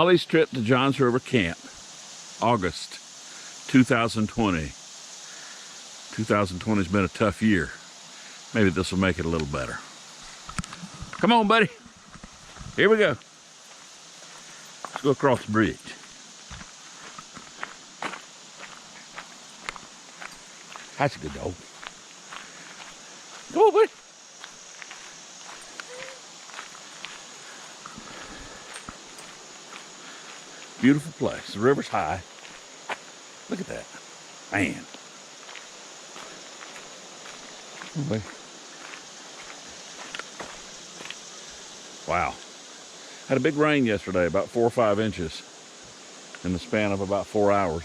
Holly's trip to Johns River Camp, August 2020. 2020's been a tough year. Maybe this will make it a little better. Come on, buddy. Here we go. Let's go across the bridge. That's a good dog. Come on, buddy. Beautiful place. The river's high. Look at that. Man. Okay. Wow. Had a big rain yesterday, about 4 or 5 inches in the span of about 4 hours.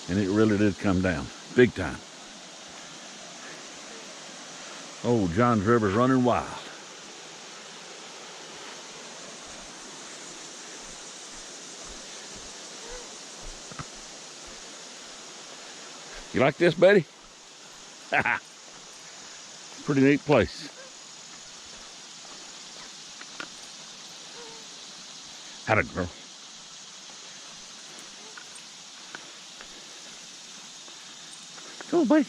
And it really did come down, big time. Oh, Johns River's running wild. You like this, buddy? Pretty neat place. Howdy, girl. Come on, buddy.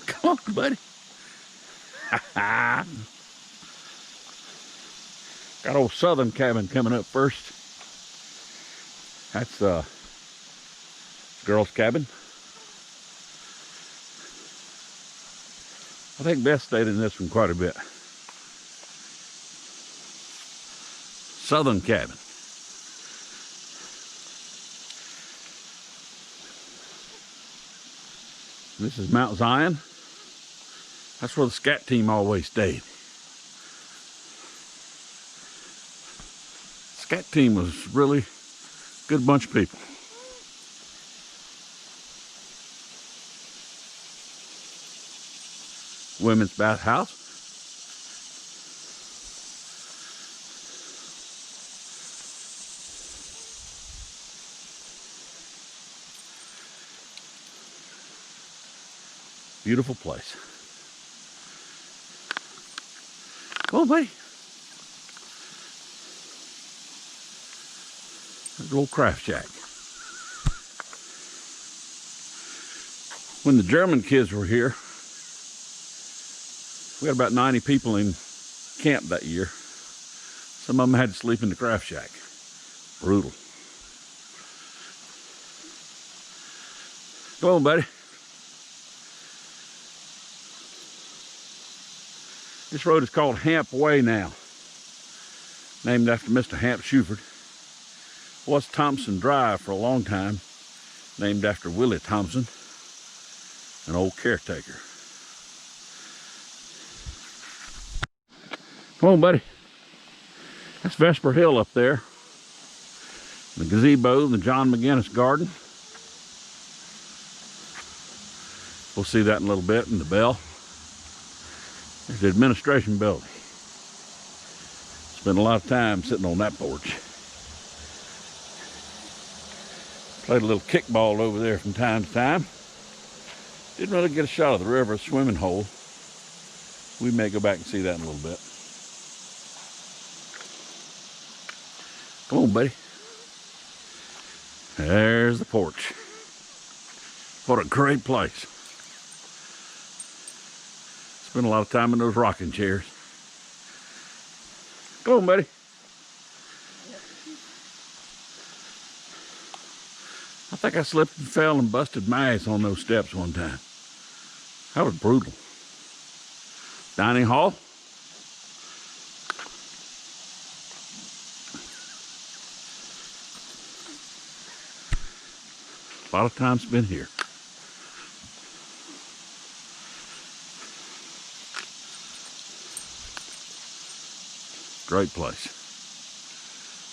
Come on, buddy. Got old Southern cabin coming up first. That's the girls' cabin. I think Beth stayed in this one quite a bit. Southern cabin. This is Mount Zion. That's where the scat team always stayed. Scat team was really a good bunch of people. Women's bathhouse. Beautiful place. Come on, buddy. There's a little craft shack. When the German kids were here, we had about 90 people in camp that year. Some of them had to sleep in the craft shack. Brutal. Come on, buddy. This road is called Hamp Way now, named after Mr. Hamp Shuford. Was Thompson Drive for a long time, named after Willie Thompson, an old caretaker. Come on, buddy. That's Vesper Hill up there. The gazebo, the John McGinnis Garden. We'll see that in a little bit, and the bell. There's the administration building. Spent a lot of time sitting on that porch. Played a little kickball over there from time to time. Didn't really get a shot of the river swimming hole. We may go back and see that in a little bit. Come on, buddy. There's the porch. What a great place. Spent a lot of time in those rocking chairs. Come on, buddy. I think I slipped and fell and busted my ass on those steps one time. That was brutal. Dining hall. A lot of time spent here. Great place.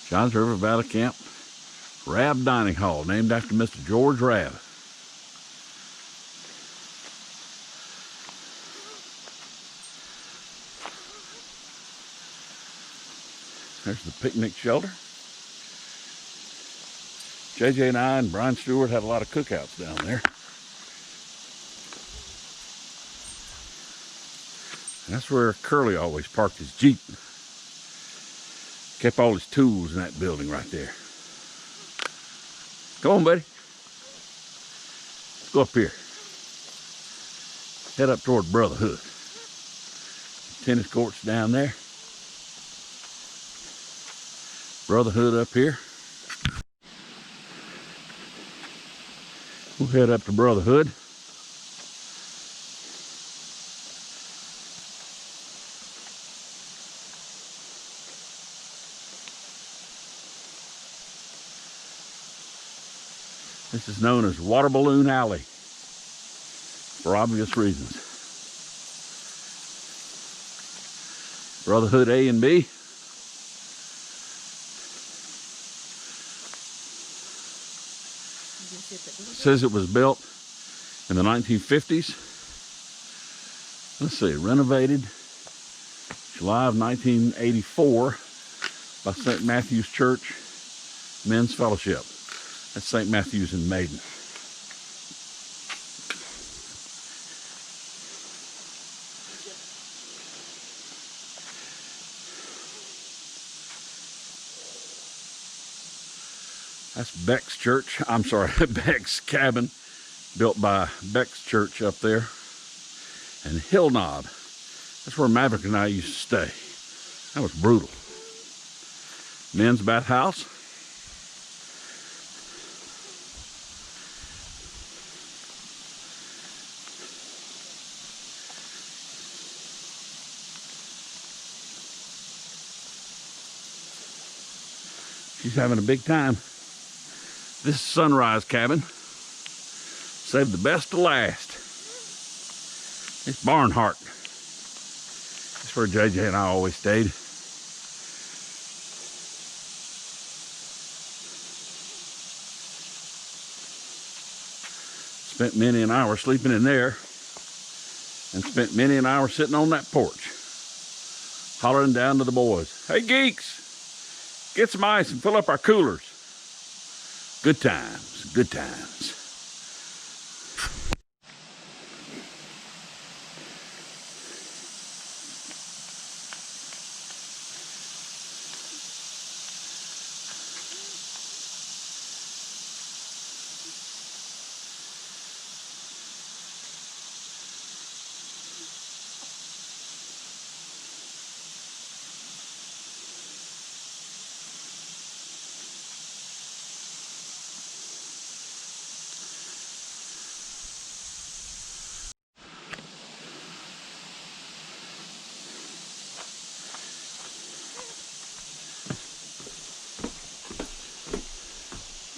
Johns River Valley Camp, Rabb Dining Hall, named after Mr. George Rabb. There's the picnic shelter. JJ and I and Brian Stewart had a lot of cookouts down there. That's where Curly always parked his Jeep. Kept all his tools in that building right there. Come on, buddy. Let's go up here. Head up toward Brotherhood. Tennis courts down there. Brotherhood up here. We'll head up to Brotherhood. This is known as Water Balloon Alley for obvious reasons. Brotherhood A and B. Says it was built in the 1950s. Let's see, renovated July of 1984 by St. Matthew's Church Men's Fellowship. That's St. Matthew's in Maiden. That's Beck's Church. I'm sorry, Beck's Cabin, built by Beck's Church up there. And Hill Knob. That's where Maverick and I used to stay. That was brutal. Men's bathhouse. She's having a big time. This is Sunrise Cabin. Saved the best to last. It's Barnhart. That's where JJ and I always stayed. Spent many an hour sleeping in there. And spent many an hour sitting on that porch. Hollering down to the boys. Hey geeks! Get some ice and fill up our coolers. Good times, good times.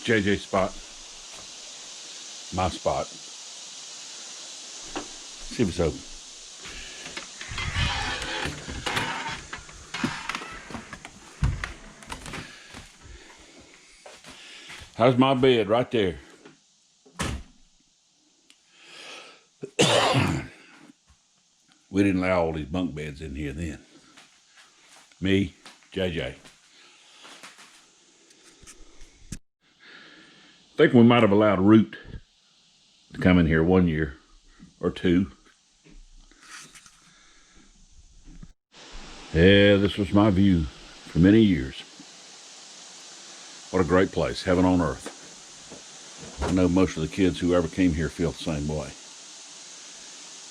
JJ spot. My spot. See if it's open. How's my bed right there? We didn't allow all these bunk beds in here then. Me, JJ. I think we might have allowed Root to come in here 1 year or two. Yeah, this was my view for many years. What a great place, heaven on earth. I know most of the kids who ever came here feel the same way.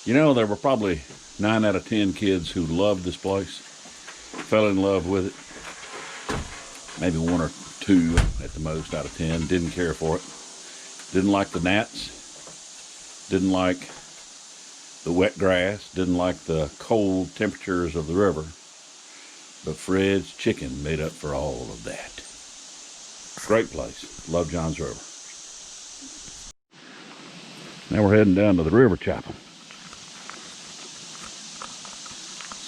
You know, there were probably 9 out of 10 kids who loved this place, fell in love with it. Maybe 1 or 2 at the most out of 10 didn't care for it. Didn't like the gnats, didn't like the wet grass, didn't like the cold temperatures of the river. But Fred's Chicken made up for all of that. Great place. Love Johns River. Now we're heading down to the River Chapel.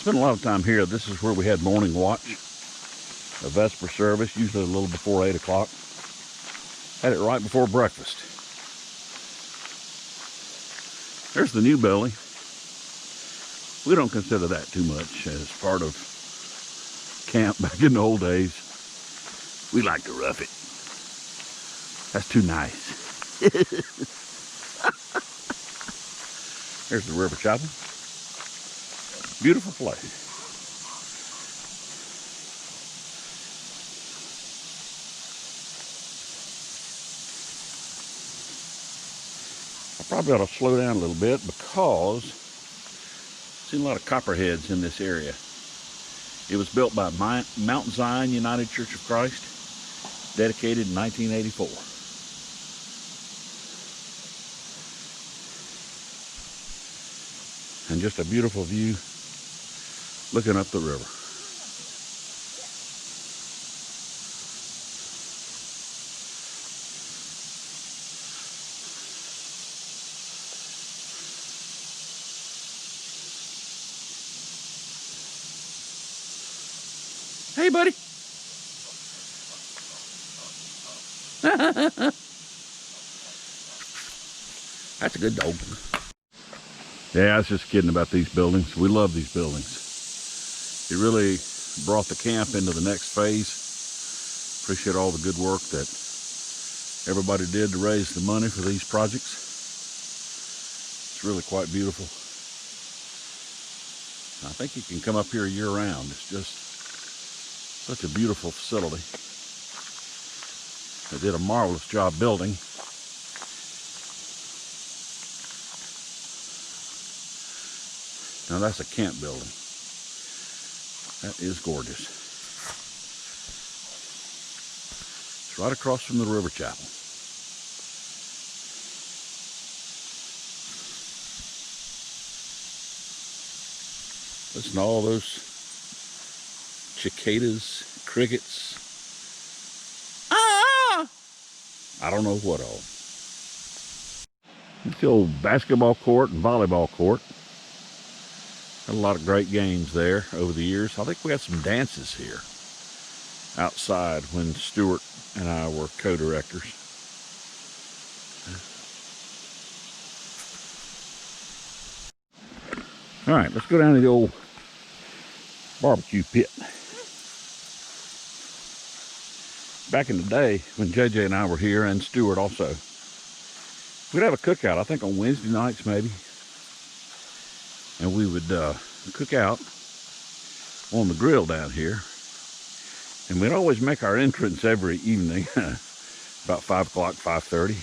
Spent a lot of time here. This is where we had morning watch. A Vesper service, usually a little before 8 o'clock. Had it right before breakfast. There's the new building. We don't consider that too much as part of camp back in the old days. We like to rough it. That's too nice. There's the River Chapel. Beautiful place. I probably ought to slow down a little bit because I've seen a lot of copperheads in this area. It was built by Mount Zion United Church of Christ, dedicated in 1984. And just a beautiful view looking up the river. Hey, buddy. That's a good dog. Yeah, I was just kidding about these buildings. We love these buildings. It really brought the camp into the next phase. Appreciate all the good work that everybody did to raise the money for these projects. It's really quite beautiful. I think you can come up here year round. It's just such a beautiful facility. They did a marvelous job building. Now that's a camp building. That is gorgeous. It's right across from the river chapel. Listen to all those cicadas, crickets. Ah! I don't know what all. It's the old basketball court and volleyball court. Had a lot of great games there over the years. I think we had some dances here outside when Stuart and I were co-directors. All right, let's go down to the old barbecue pit. Back in the day when JJ and I were here, and Stuart also, we'd have a cookout, I think on Wednesday nights maybe. And we would cook out on the grill down here. And we'd always make our entrance every evening, about 5 o'clock, 5:30.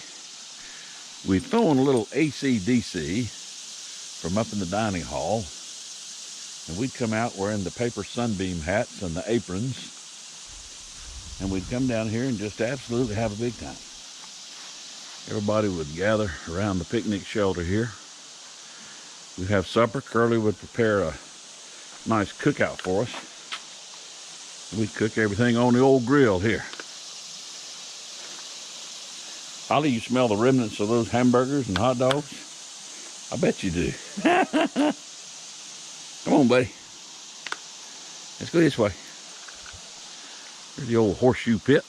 We'd throw in a little AC/DC from up in the dining hall. And we'd come out wearing the paper sunbeam hats and the aprons. And we'd come down here and just absolutely have a big time. Everybody would gather around the picnic shelter here. We'd have supper. Curly would prepare a nice cookout for us. We'd cook everything on the old grill here. Holly, you smell the remnants of those hamburgers and hot dogs? I bet you do. Come on, buddy. Let's go this way. There's the old horseshoe pit.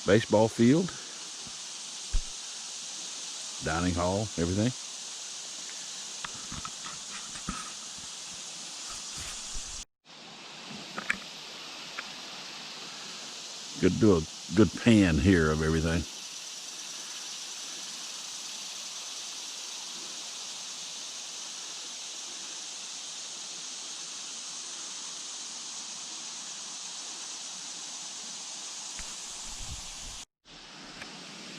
Baseball field. Dining hall, everything. Could do a good pan here of everything.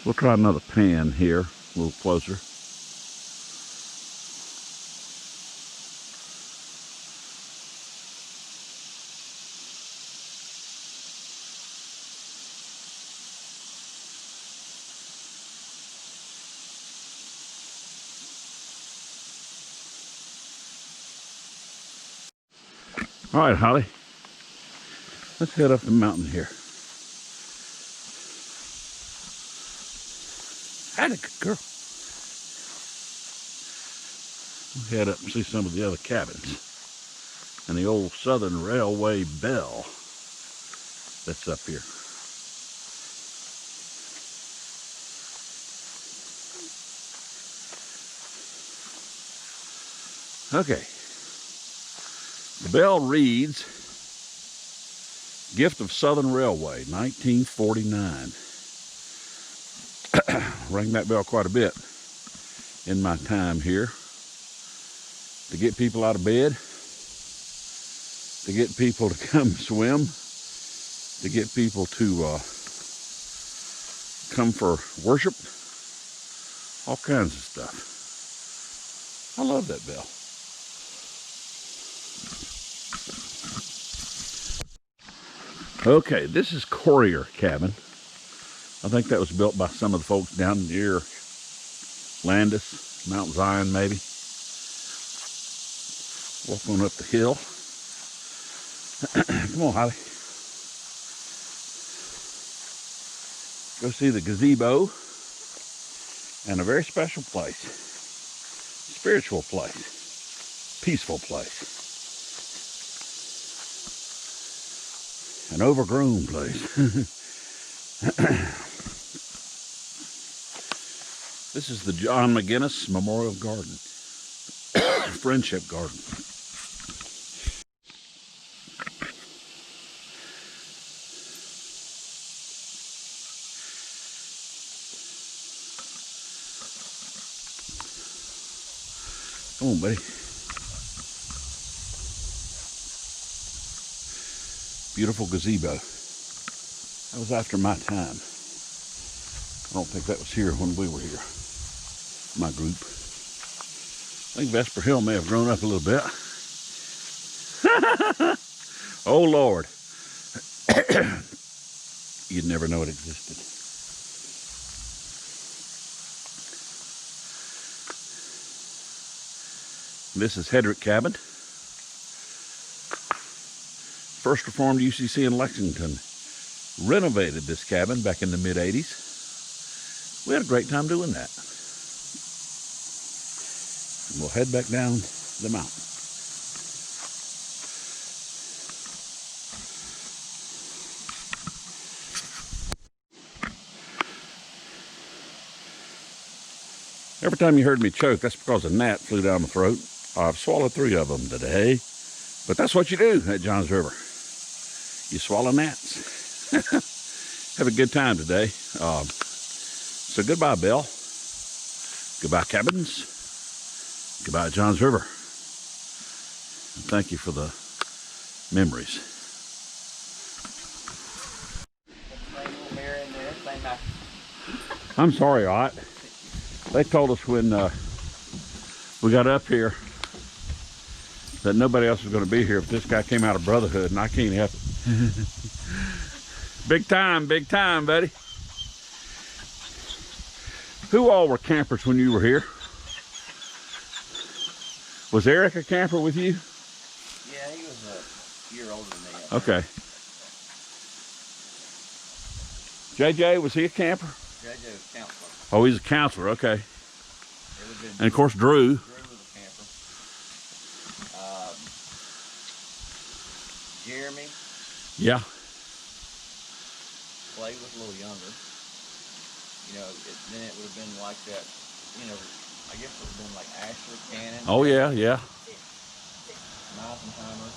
We'll try another pan here, a little closer. All right, Holly, let's head up the mountain here. Howdy, good girl. We'll head up and see some of the other cabins and the old Southern Railway bell that's up here. Okay. The bell reads, Gift of Southern Railway, 1949. Rang that bell quite a bit in my time here. to get people out of bed, to get people to come swim, to get people to come for worship, all kinds of stuff. I love that bell. Okay, this is Courier Cabin. I think that was built by some of the folks down near Landis, Mount Zion maybe. Walk on up the hill. Come on, Holly. Go see the gazebo and a very special place, spiritual place, peaceful place, an overgrown place. This is the John McGinnis Memorial Garden, Friendship Garden. Come on, buddy. Beautiful gazebo. That was after my time. I don't think that was here when we were here. My group. I think Vesper Hill may have grown up a little bit. Oh, Lord. You'd never know it existed. This is Hedrick Cabin. First Reformed UCC in Lexington renovated this cabin back in the mid-80s. We had a great time doing that. And we'll head back down the mountain. Every time you heard me choke, that's because a gnat flew down my throat. I've swallowed 3 of them today, but that's what you do at Johns River. You swallow gnats. Have a good time today. So goodbye, Bell. Goodbye, cabins. Goodbye, Johns River. And thank you for the memories. I'm sorry, Ott. They told us when we got up here that nobody else was going to be here if this guy came out of Brotherhood, and I can't help it. Big time, buddy. Who all were campers when you were here? Was Eric a camper with you? Yeah, he was a year older than me. Okay. JJ, was he a camper? JJ was a counselor. Oh, he's a counselor, okay. And of course, Drew. Drew was a camper. Jeremy. Yeah. Clay was a little younger. You know, then it would have been like that, you know, I guess it would have been like Asher, Cannon. Oh, yeah, yeah. Eisenheimer.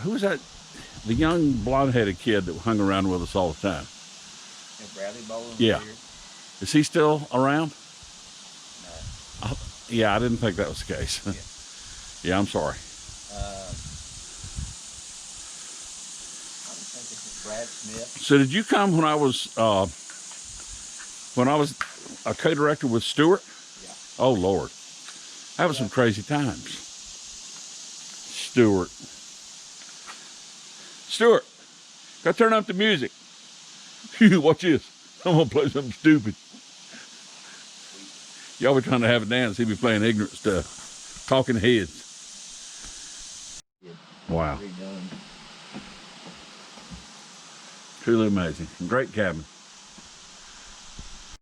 Who was that? The young blonde-headed kid that hung around with us all the time. And Bradley Bowling. Yeah. Here. Is he still around? No. Yeah, I didn't think that was the case. Yeah, Yeah, I'm sorry. I think this is Brad Smith. So did you come when I was a co-director with Stewart? Yeah. Oh, Lord. That was some crazy times. Stewart, go turn up the music. Watch this. I'm going to play something stupid. Y'all be trying to have a dance. He'd be playing ignorant stuff. Talking heads. Wow. Truly amazing. Great cabin.